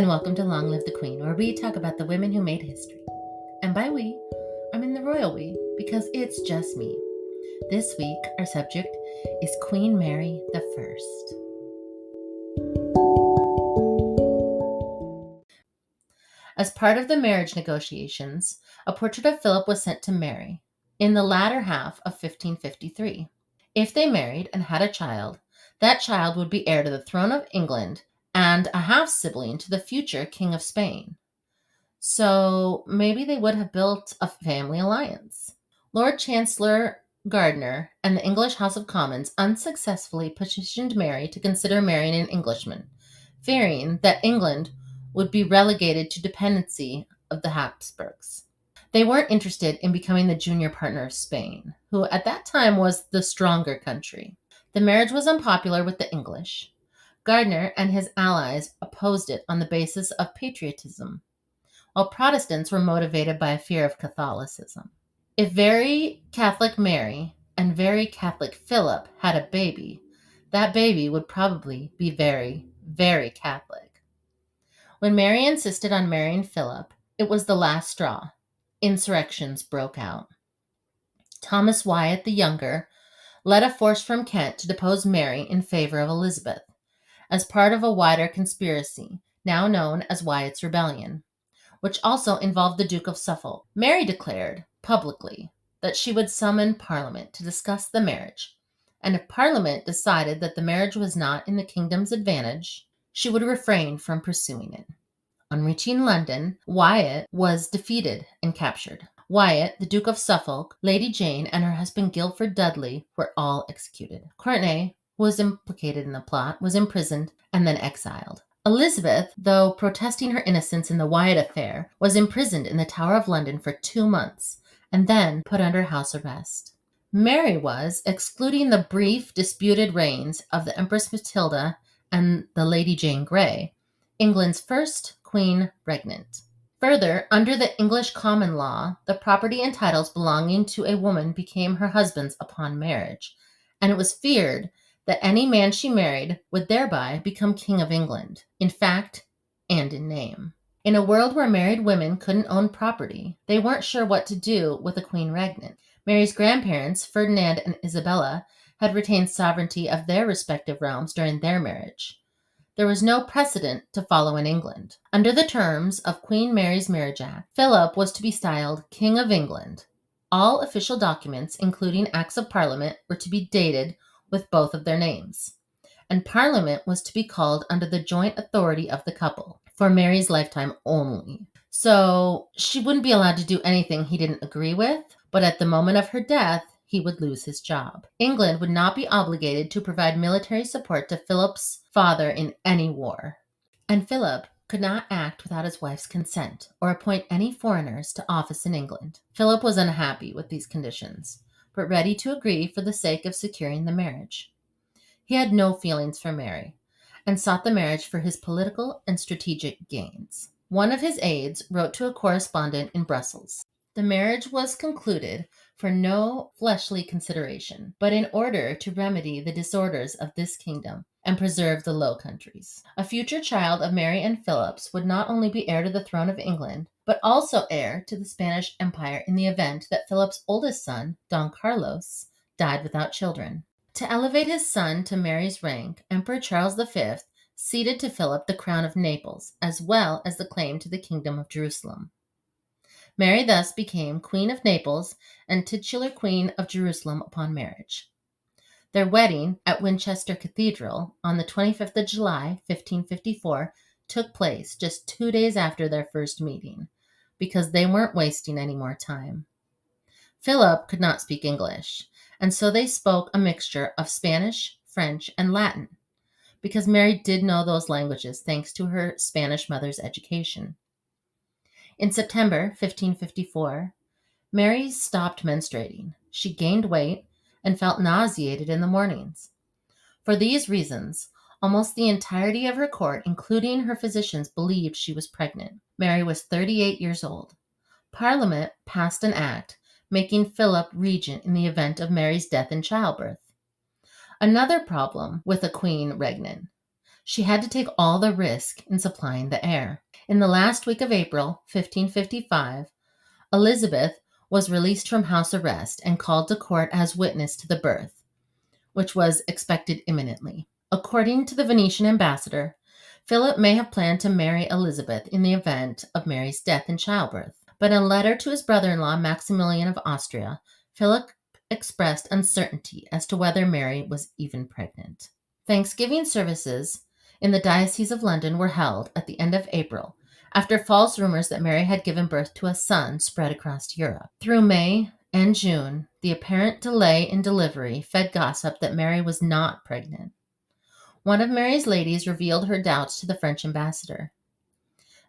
and welcome to Long Live the Queen, where we talk about the women who made history. And by we, I mean the royal we, because it's just me. This week, our subject is Queen Mary the First. As part of the marriage negotiations, a portrait of Philip was sent to Mary in the latter half of 1553. If they married and had a child, that child would be heir to the throne of England and a half-sibling to the future King of Spain. So maybe they would have built a family alliance. Lord Chancellor Gardiner and the English House of Commons unsuccessfully petitioned Mary to consider marrying an Englishman, fearing that England would be relegated to dependency of the Habsburgs. They weren't interested in becoming the junior partner of Spain, who at that time was the stronger country. The marriage was unpopular with the English. Gardiner and his allies opposed it on the basis of patriotism, while Protestants were motivated by a fear of Catholicism. If very Catholic Mary and very Catholic Philip had a baby, that baby would probably be very, very Catholic. When Mary insisted on marrying Philip, it was the last straw. Insurrections broke out. Thomas Wyatt the Younger led a force from Kent to depose Mary in favor of Elizabeth, as part of a wider conspiracy, now known as Wyatt's Rebellion, which also involved the Duke of Suffolk. Mary declared publicly that she would summon Parliament to discuss the marriage, and if Parliament decided that the marriage was not in the kingdom's advantage, she would refrain from pursuing it. On reaching London, Wyatt was defeated and captured. Wyatt, the Duke of Suffolk, Lady Jane, and her husband Guilford Dudley were all executed. Courtenay, who was implicated in the plot, was imprisoned and then exiled. Elizabeth, though protesting her innocence in the Wyatt affair, was imprisoned in the Tower of London for 2 months and then put under house arrest. Mary was, excluding the brief, disputed reigns of the Empress Matilda and the Lady Jane Grey, England's first queen regnant. Further, under the English common law, the property and titles belonging to a woman became her husband's upon marriage, and it was feared that any man she married would thereby become King of England, in fact and in name. In a world where married women couldn't own property, they weren't sure what to do with a queen regnant. Mary's grandparents, Ferdinand and Isabella, had retained sovereignty of their respective realms during their marriage. There was no precedent to follow in England. Under the terms of Queen Mary's Marriage Act, Philip was to be styled King of England. All official documents, including Acts of Parliament, were to be dated with both of their names, and Parliament was to be called under the joint authority of the couple, for Mary's lifetime only. So she wouldn't be allowed to do anything he didn't agree with, but at the moment of her death, he would lose his job. England would not be obligated to provide military support to Philip's father in any war, and Philip could not act without his wife's consent or appoint any foreigners to office in England. Philip was unhappy with these conditions, but ready to agree for the sake of securing the marriage. He had no feelings for Mary, and sought the marriage for his political and strategic gains. One of his aides wrote to a correspondent in Brussels. The marriage was concluded for no fleshly consideration, but in order to remedy the disorders of this kingdom and preserve the Low Countries. A future child of Mary and Philip's would not only be heir to the throne of England, but also heir to the Spanish Empire in the event that Philip's oldest son, Don Carlos, died without children. To elevate his son to Mary's rank, Emperor Charles V ceded to Philip the crown of Naples, as well as the claim to the Kingdom of Jerusalem. Mary thus became Queen of Naples and titular Queen of Jerusalem upon marriage. Their wedding at Winchester Cathedral on the 25th of July, 1554, took place just 2 days after their first meeting, because they weren't wasting any more time. Philip could not speak English, and so they spoke a mixture of Spanish, French, and Latin, because Mary did know those languages thanks to her Spanish mother's education. In September 1554, Mary stopped menstruating. She gained weight and felt nauseated in the mornings. For these reasons, almost the entirety of her court, including her physicians, believed she was pregnant. Mary was 38 years old. Parliament passed an act making Philip regent in the event of Mary's death in childbirth. Another problem with a queen regnant. She had to take all the risk in supplying the heir. In the last week of April 1555, Elizabeth was released from house arrest and called to court as witness to the birth, which was expected imminently. According to the Venetian ambassador, Philip may have planned to marry Elizabeth in the event of Mary's death in childbirth. But in a letter to his brother-in-law, Maximilian of Austria, Philip expressed uncertainty as to whether Mary was even pregnant. Thanksgiving services in the Diocese of London were held at the end of April, after false rumors that Mary had given birth to a son spread across Europe. Through May and June, the apparent delay in delivery fed gossip that Mary was not pregnant. One of Mary's ladies revealed her doubts to the French ambassador.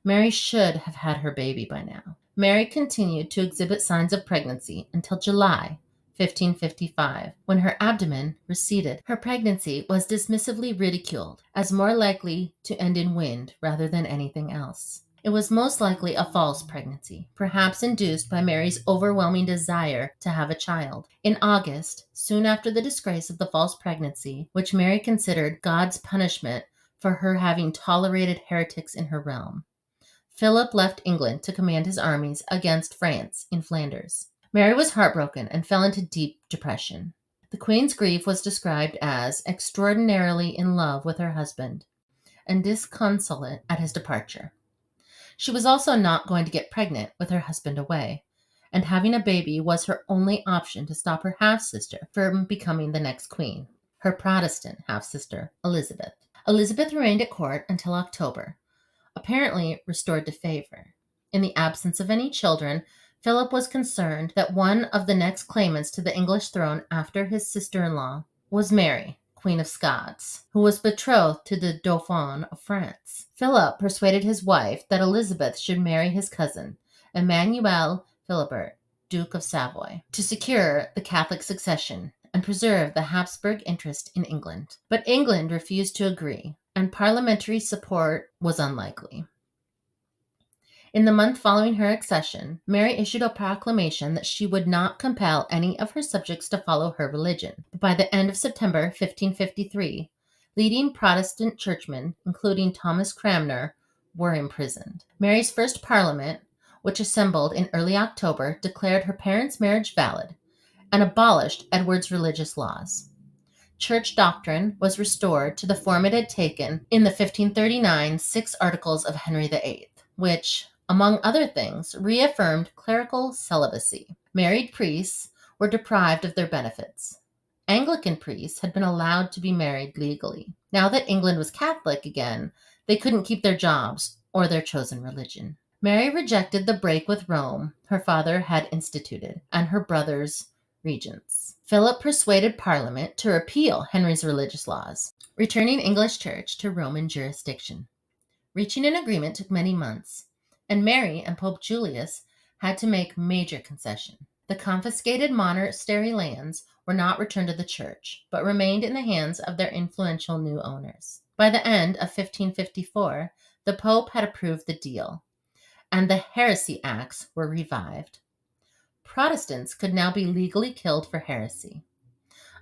Mary should have had her baby by now. Mary continued to exhibit signs of pregnancy until July 1555, when her abdomen receded. Her pregnancy was dismissively ridiculed as more likely to end in wind rather than anything else. It was most likely a false pregnancy, perhaps induced by Mary's overwhelming desire to have a child. In August, soon after the disgrace of the false pregnancy, which Mary considered God's punishment for her having tolerated heretics in her realm, Philip left England to command his armies against France in Flanders. Mary was heartbroken and fell into deep depression. The Queen's grief was described as extraordinarily in love with her husband and disconsolate at his departure. She was also not going to get pregnant with her husband away, and having a baby was her only option to stop her half-sister from becoming the next queen, her Protestant half-sister, Elizabeth. Elizabeth remained at court until October, apparently restored to favor. In the absence of any children, Philip was concerned that one of the next claimants to the English throne after his sister-in-law was Mary, Queen of Scots, who was betrothed to the Dauphin of France. Philip persuaded his wife that Elizabeth should marry his cousin, Emmanuel Philibert, Duke of Savoy, to secure the Catholic succession and preserve the Habsburg interest in England. But England refused to agree, and parliamentary support was unlikely. In the month following her accession, Mary issued a proclamation that she would not compel any of her subjects to follow her religion. But by the end of September 1553, leading Protestant churchmen, including Thomas Cranmer, were imprisoned. Mary's first parliament, which assembled in early October, declared her parents' marriage valid and abolished Edward's religious laws. Church doctrine was restored to the form it had taken in the 1539 Six Articles of Henry VIII, which, among other things, reaffirmed clerical celibacy. Married priests were deprived of their benefits. Anglican priests had been allowed to be married legally. Now that England was Catholic again, they couldn't keep their jobs or their chosen religion. Mary rejected the break with Rome her father had instituted and her brother's regents. Philip persuaded Parliament to repeal Henry's religious laws, returning English church to Roman jurisdiction. Reaching an agreement took many months, and Mary and Pope Julius had to make major concession. The confiscated monastery lands were not returned to the church, but remained in the hands of their influential new owners. By the end of 1554, the Pope had approved the deal, and the heresy acts were revived. Protestants could now be legally killed for heresy.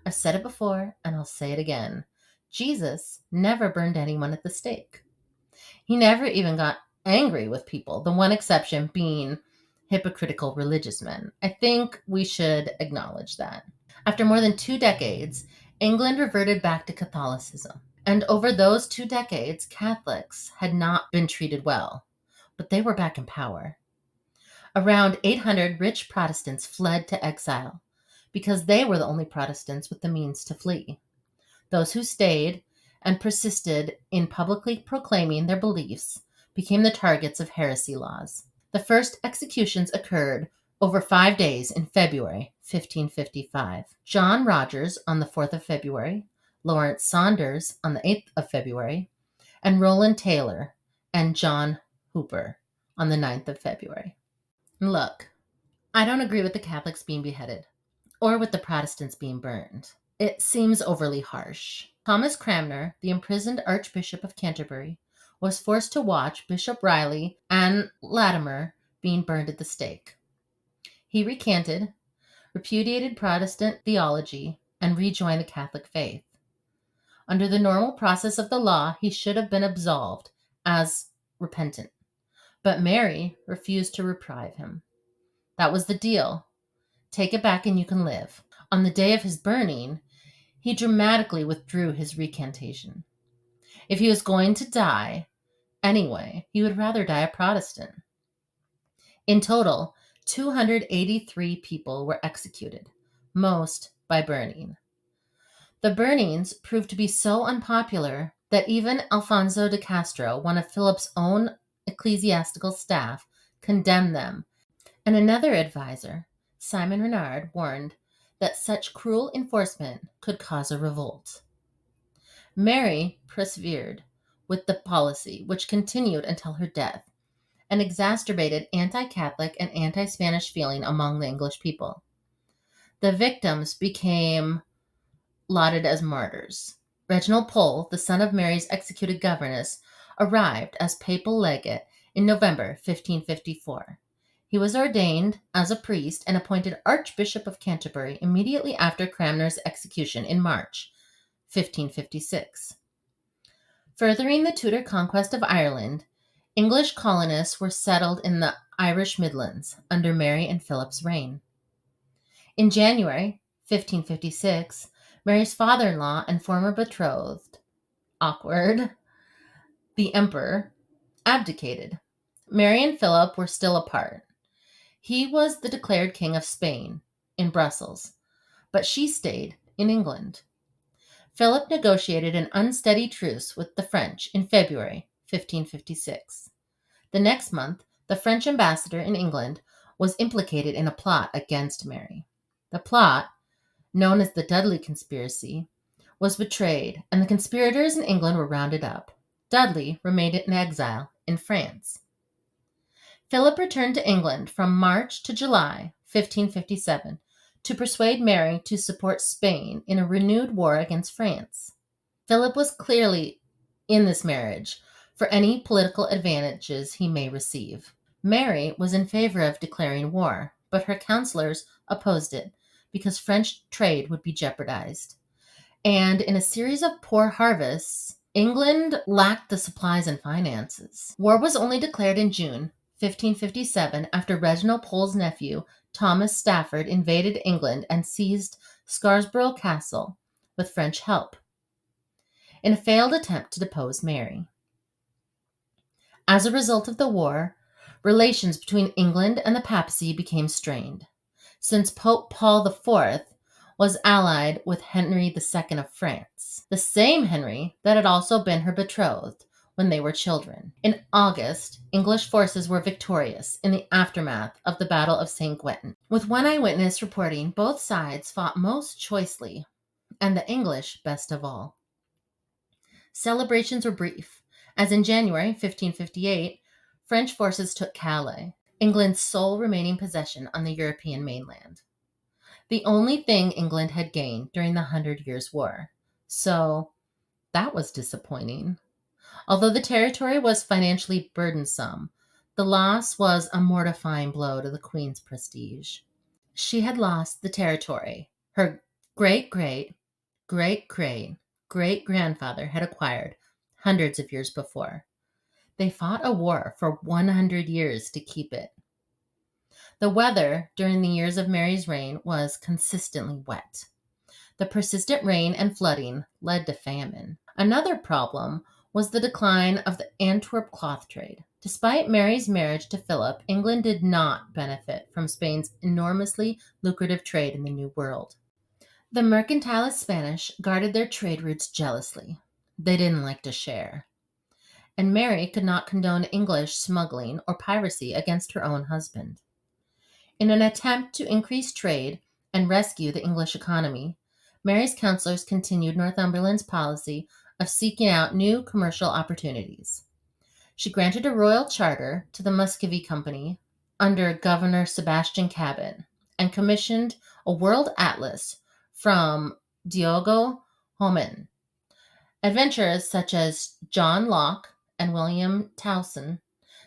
I've said it before, and I'll say it again. Jesus never burned anyone at the stake. He never even got angry with people, the one exception being hypocritical religious men. I think we should acknowledge that. After more than 2 decades, England reverted back to Catholicism. And over those 2 decades, Catholics had not been treated well, but they were back in power. Around 800 rich Protestants fled to exile because they were the only Protestants with the means to flee. Those who stayed and persisted in publicly proclaiming their beliefs became the targets of heresy laws. The first executions occurred over 5 days in February 1555. John Rogers on the 4th of February, Lawrence Saunders on the 8th of February, and Roland Taylor and John Hooper on the 9th of February. Look, I don't agree with the Catholics being beheaded or with the Protestants being burned. It seems overly harsh. Thomas Cranmer, the imprisoned Archbishop of Canterbury, was forced to watch Bishop Riley and Latimer being burned at the stake. He recanted, repudiated Protestant theology, and rejoined the Catholic faith. Under the normal process of the law, he should have been absolved as repentant. But Mary refused to reprieve him. That was the deal. Take it back and you can live. On the day of his burning, he dramatically withdrew his recantation. If he was going to die anyway, he would rather die a Protestant. In total, 283 people were executed, most by burning. The burnings proved to be so unpopular that even Alfonso de Castro, one of Philip's own ecclesiastical staff, condemned them, and another advisor, Simon Renard, warned that such cruel enforcement could cause a revolt. Mary persevered with the policy, which continued until her death, and exacerbated anti-Catholic and anti-Spanish feeling among the English people. The victims became lauded as martyrs. Reginald Pole, the son of Mary's executed governess, arrived as papal legate in November 1554. He was ordained as a priest and appointed Archbishop of Canterbury immediately after Cranmer's execution in March 1556. Furthering the Tudor conquest of Ireland, English colonists were settled in the Irish Midlands under Mary and Philip's reign. In January 1556, Mary's father-in-law and former betrothed, awkward, the emperor, abdicated. Mary and Philip were still apart. He was the declared king of Spain in Brussels, but she stayed in England. Philip negotiated an unsteady truce with the French in February 1556. The next month, the French ambassador in England was implicated in a plot against Mary. The plot, known as the Dudley Conspiracy, was betrayed, and the conspirators in England were rounded up. Dudley remained in exile in France. Philip returned to England from March to July 1557 to persuade Mary to support Spain in a renewed war against France. Philip was clearly in this marriage for any political advantages he may receive. Mary was in favor of declaring war, but her counselors opposed it because French trade would be jeopardized. And in a series of poor harvests, England lacked the supplies and finances. War was only declared in June 1557 after Reginald Pole's nephew, Thomas Stafford, invaded England and seized Scarborough Castle with French help in a failed attempt to depose Mary. As a result of the war, relations between England and the papacy became strained, since Pope Paul IV was allied with Henry II of France, the same Henry that had also been her betrothed when they were children. In August, English forces were victorious in the aftermath of the Battle of St. Quentin. With one eyewitness reporting, both sides fought most choicely, and the English best of all. Celebrations were brief, as in January 1558, French forces took Calais, England's sole remaining possession on the European mainland. The only thing England had gained during the 100 Years' War. So that was disappointing. Although the territory was financially burdensome, the loss was a mortifying blow to the Queen's prestige. She had lost the territory her great-great-great-great-great-grandfather had acquired hundreds of years before. They fought a war for 100 years to keep it. The weather during the years of Mary's reign was consistently wet. The persistent rain and flooding led to famine. Another problem was the decline of the Antwerp cloth trade. Despite Mary's marriage to Philip, England did not benefit from Spain's enormously lucrative trade in the New World. The mercantilist Spanish guarded their trade routes jealously. They didn't like to share. And Mary could not condone English smuggling or piracy against her own husband. In an attempt to increase trade and rescue the English economy, Mary's counselors continued Northumberland's policy of seeking out new commercial opportunities. She granted a royal charter to the Muscovy Company under Governor Sebastian Cabot and commissioned a world atlas from Diogo Homem. Adventurers such as John Locke and William Towson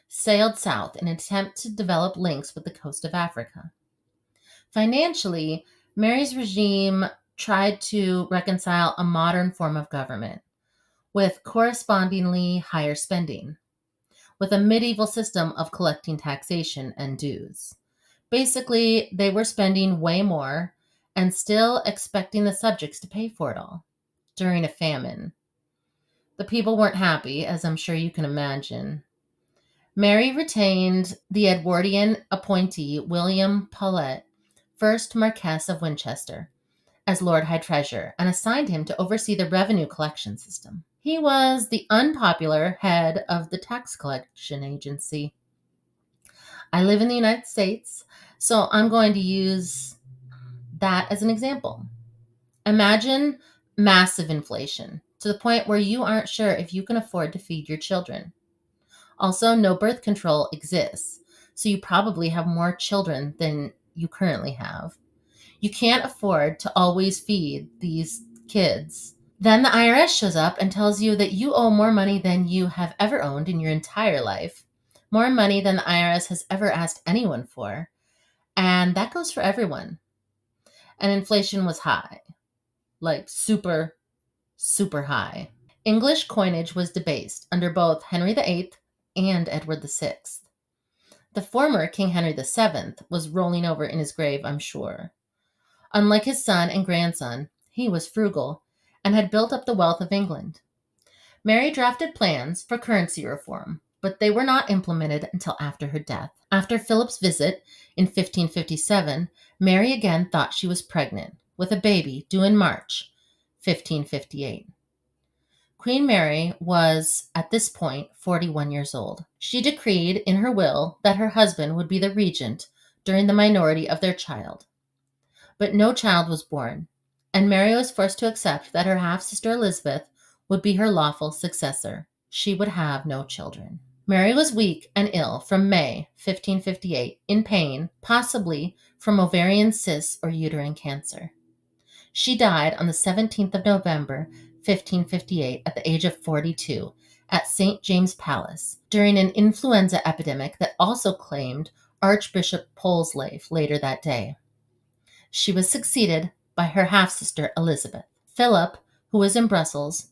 sailed south in an attempt to develop links with the coast of Africa. Financially, Mary's regime tried to reconcile a modern form of government with correspondingly higher spending, with a medieval system of collecting taxation and dues. Basically, they were spending way more and still expecting the subjects to pay for it all during a famine. The people weren't happy, as I'm sure you can imagine. Mary retained the Edwardian appointee William Paulet, first Marquess of Winchester, as Lord High Treasurer and assigned him to oversee the revenue collection system. He was the unpopular head of the tax collection agency. I live in the United States, so I'm going to use that as an example. Imagine massive inflation to the point where you aren't sure if you can afford to feed your children. Also, no birth control exists, so you probably have more children than you currently have. You can't afford to always feed these kids. Then the IRS shows up and tells you that you owe more money than you have ever owned in your entire life, more money than the IRS has ever asked anyone for. And that goes for everyone. And inflation was high, like super, super high. English coinage was debased under both Henry VIII and Edward VI. The former, King Henry VII, was rolling over in his grave, I'm sure. Unlike his son and grandson, he was frugal and had built up the wealth of England. Mary drafted plans for currency reform, but they were not implemented until after her death. After Philip's visit in 1557, Mary again thought she was pregnant with a baby due in March 1558. Queen Mary was, at this point, 41 years old. She decreed in her will that her husband would be the regent during the minority of their child. But no child was born, and Mary was forced to accept that her half-sister Elizabeth would be her lawful successor. She would have no children. Mary was weak and ill from May 1558, in pain, possibly from ovarian cysts or uterine cancer. She died on the 17th of November, 1558, at the age of 42, at St. James Palace, during an influenza epidemic that also claimed Archbishop Polesleaf later that day. She was succeeded by her half-sister Elizabeth. Philip, who was in Brussels,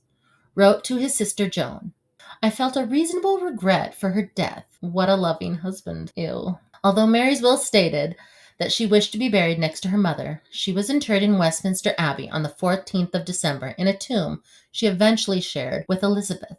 wrote to his sister Joan, "I felt a reasonable regret for her death. What a loving husband. Ew." Although Mary's will stated that she wished to be buried next to her mother, she was interred in Westminster Abbey on the 14th of December in a tomb she eventually shared with Elizabeth.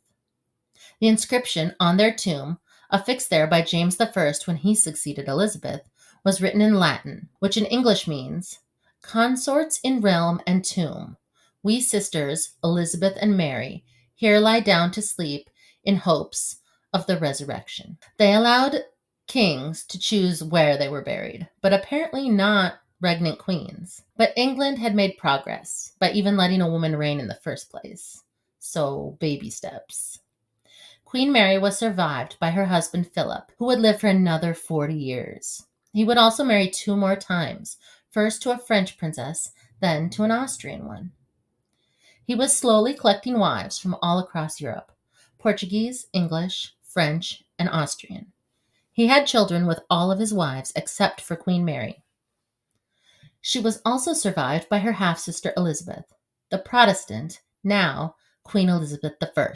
The inscription on their tomb, affixed there by James I when he succeeded Elizabeth, was written in Latin, which in English means, "Consorts in realm and tomb, we sisters, Elizabeth and Mary, here lie down to sleep in hopes of the resurrection." They allowed kings to choose where they were buried, but apparently not regnant queens. But England had made progress by even letting a woman reign in the first place. So, baby steps. Queen Mary was survived by her husband Philip, who would live for another 40 years. He would also marry 2 more times, first to a French princess, then to an Austrian one. He was slowly collecting wives from all across Europe, Portuguese, English, French, and Austrian. He had children with all of his wives except for Queen Mary. She was also survived by her half-sister Elizabeth, the Protestant, now Queen Elizabeth I.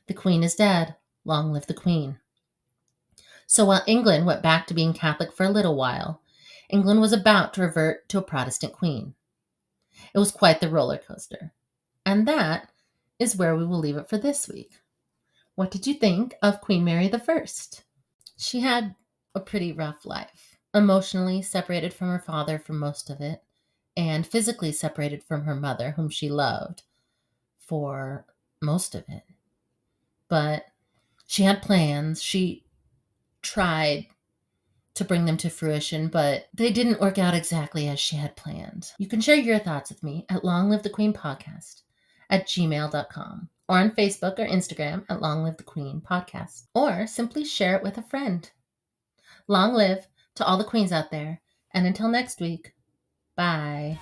The Queen is dead. Long live the Queen. So while England went back to being Catholic for a little while, England was about to revert to a Protestant queen. It was quite the roller coaster. And that is where we will leave it for this week. What did you think of Queen Mary I? She had a pretty rough life, emotionally separated from her father for most of it, and physically separated from her mother, whom she loved, for most of it. But she had plans. She tried to bring them to fruition, but they didn't work out exactly as she had planned. You can share your thoughts with me at longlivethequeenpodcast@gmail.com or on Facebook or Instagram at Long Live the Queen Podcast, or simply share it with a friend. Long live to all the queens out there, and until next week, bye.